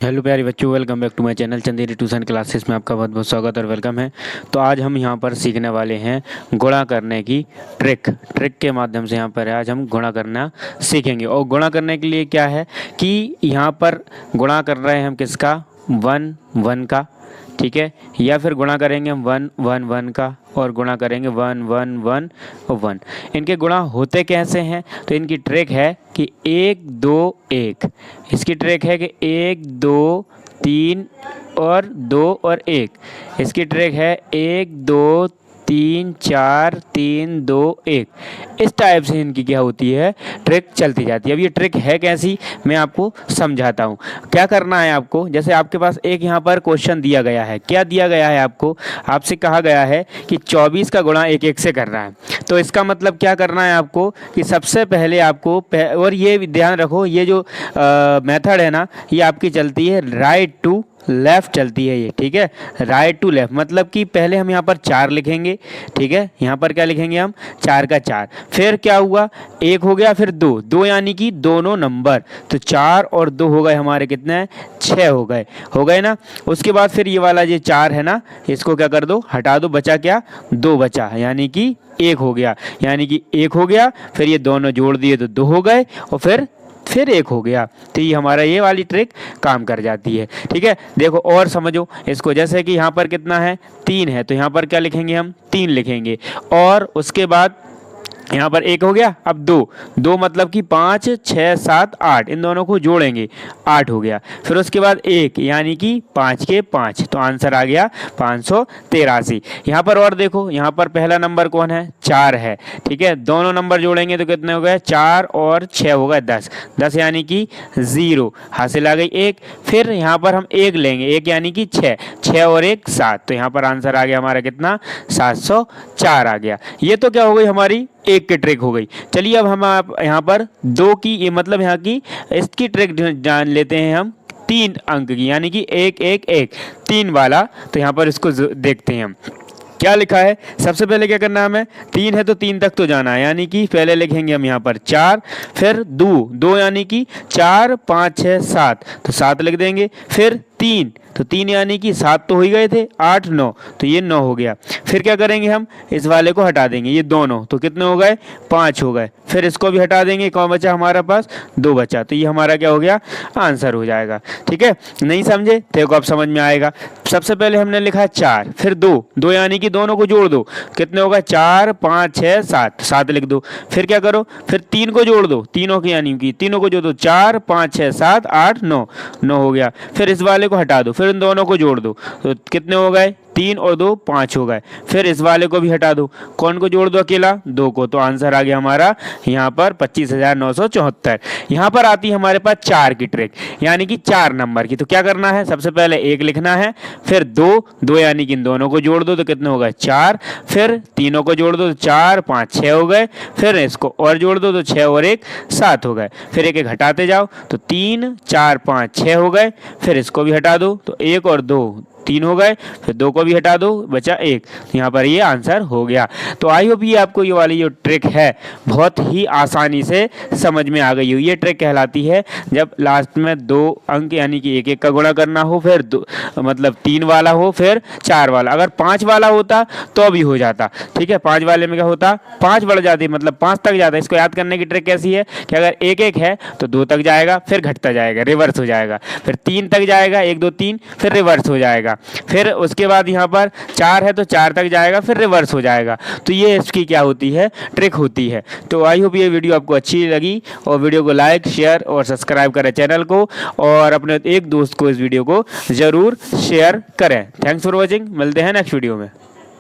Hello प्यारे बच्चों, welcome back to my channel Chanderi tuition classes में आपका बहुत बहुत स्वागत और वेलकम है। तो आज हम यहाँ पर सीखने वाले हैं गुणा करने की ट्रिक के माध्यम से यहाँ पर आज हम गुणा करना सीखेंगे। और गुणा करने के लिए क्या है कि यहाँ पर गुणा कर रहे हैं हम किसका, वन वन का, ठीक है, या फिर गुणा करेंगे हम वन वन वन का और गुणा करेंगे वन वन वन और वन। इनके गुणा होते कैसे हैं, तो इनकी ट्रिक है कि एक दो एक। इसकी ट्रिक है कि एक दो तीन और दो और एक। इसकी ट्रिक है एक दो तीन चार तीन दो एक। इस टाइप से इनकी क्या होती है, ट्रिक चलती जाती है। अब ये ट्रिक है कैसी, मैं आपको समझाता हूँ। क्या करना है आपको, जैसे आपके पास एक यहाँ पर क्वेश्चन दिया गया है। क्या दिया गया है आपको, आपसे कहा गया है कि 24 का गुणा एक एक से करना है। तो इसका मतलब क्या करना है आपको कि सबसे पहले आपको और ये ध्यान रखो, ये जो मेथड है ना, ये आपकी चलती है राइट टू लेफ़्ट चलती है ये, ठीक है, राइट टू लेफ़्ट। मतलब कि पहले हम यहाँ पर 4 लिखेंगे, ठीक है, यहाँ पर क्या लिखेंगे हम, 4 का 4। फिर क्या हुआ, एक हो गया, फिर दो दो यानी कि दोनों नंबर, तो 4 और 2 हो गए हमारे कितने, 6 हो गए ना। उसके बाद फिर ये वाला ये 4 है ना, इसको क्या कर दो, हटा दो, बचा क्या, 2 बचा, यानी कि 1 हो गया, यानी कि 1 हो गया। फिर ये दोनों जोड़ दिए तो 2 हो गए और फिर 1 हो गया। तो ये हमारा ये वाली ट्रिक काम कर जाती है, ठीक है। देखो और समझो इसको, जैसे कि यहाँ पर कितना है, 3 है, तो यहाँ पर क्या लिखेंगे हम, 3 लिखेंगे। और उसके बाद यहाँ पर 1 हो गया, अब 2 मतलब कि 5 6 7 8, इन दोनों को जोड़ेंगे, 8 हो गया। फिर उसके बाद 1 यानी कि 5 के 5, तो आंसर आ गया 583। यहाँ पर और देखो, यहाँ पर पहला नंबर कौन है, 4 है, ठीक है। दोनों नंबर जोड़ेंगे तो कितने हो गए, 4 और 6 हो गए 10, 10 यानी कि 0, हासिल आ गई 1। फिर यहाँ पर हम 1 लेंगे, 1 यानी कि 6, 6 और 1 7, तो यहाँ पर आंसर आ गया हमारा कितना, 704 आ गया। ये तो क्या हो गई, हमारी एक की ट्रिक हो गई। चलिए अब हम आप यहाँ पर 2 की, ये मतलब यहाँ की इसकी ट्रिक जान लेते हैं हम 3 अंक की, यानी कि 1 1 1 3 वाला। तो यहाँ पर इसको देखते हैं हम क्या लिखा है। सबसे पहले क्या करना है हमें, 3 है तो 3 तक तो जाना है, यानी कि पहले लिखेंगे हम यहाँ पर 4, फिर 2 यानी कि 4 5 6 7, तो 7 लिख देंगे। फिर 3, तो 3 यानी कि 7 तो हो ही गए थे, 8 9, तो ये 9 हो गया। फिर क्या करेंगे हम, इस वाले को हटा देंगे, ये दोनों, तो कितने हो गए, 5 हो गए। फिर इसको भी हटा देंगे, कौन बचा हमारे पास, 2 बचा, तो ये हमारा क्या हो गया, आंसर हो जाएगा, ठीक है। नहीं समझे देखो अब समझ में आएगा। सबसे पहले हमने लिखा 4, फिर 2 यानी कि दोनों को जोड़ दो, कितने होगा, 4 5 6 7, 7 लिख दो। फिर क्या करो, फिर 3 को जोड़ दो, तीनों की यानी कि तीनों को जोड़ दो, 4 5 6 7 8 9, 9 हो गया। फिर इस वाले को हटा दो, फिर इन दोनों को जोड़ दो, तो कितने हो गए, 3 और 2 5 हो गए। फिर इस वाले को भी हटा दो, कौन को जोड़ दो, अकेला 2 को, तो आंसर आ गया हमारा यहाँ पर 25,974। यहाँ पर आती है हमारे पास 4 की ट्रिक, यानी कि 4 नंबर की। तो क्या करना है, सबसे पहले 1 लिखना है, फिर 2 यानी कि इन दोनों को जोड़ दो, तो कितने हो गए, 4। फिर तीनों को जोड़ दो, तो 4 5 6 हो गए। फिर इसको और जोड़ दो, तो 6 और 1 7 हो गए। फिर एक एक हटाते जाओ, तो 3 4 5 6 हो गए। फिर इसको भी हटा दो, तो 1 और 2 3 हो गए। फिर 2 को भी हटा दो, बचा 1, तो यहाँ पर ये आंसर हो गया। तो आई होप ये आपको ये वाली जो ट्रिक है बहुत ही आसानी से समझ में आ गई हो। ये ट्रिक कहलाती है जब लास्ट में 2 अंक यानी कि 1 1 का गुणा करना हो, फिर मतलब 3 वाला हो, फिर 4 वाला। अगर 5 वाला होता तो भी हो जाता, ठीक है। 5 वाले में क्या होता, 5 बढ़ जाती, मतलब 5 तक जाता। इसको याद करने की ट्रिक कैसी है कि अगर 1 1 है तो 2 तक जाएगा, फिर घटता जाएगा, रिवर्स हो जाएगा। फिर 3 तक जाएगा, 1 2 3, फिर रिवर्स हो जाएगा। फिर उसके बाद यहाँ पर 4 है तो 4 तक जाएगा, फिर रिवर्स हो जाएगा। तो ये इसकी क्या होती है, ट्रिक होती है। तो आई होप ये वीडियो आपको अच्छी लगी, और वीडियो को लाइक शेयर और सब्सक्राइब करें चैनल को, और अपने एक दोस्त को इस वीडियो को ज़रूर शेयर करें। थैंक्स फॉर वॉचिंग, मिलते हैं नेक्स्ट वीडियो में।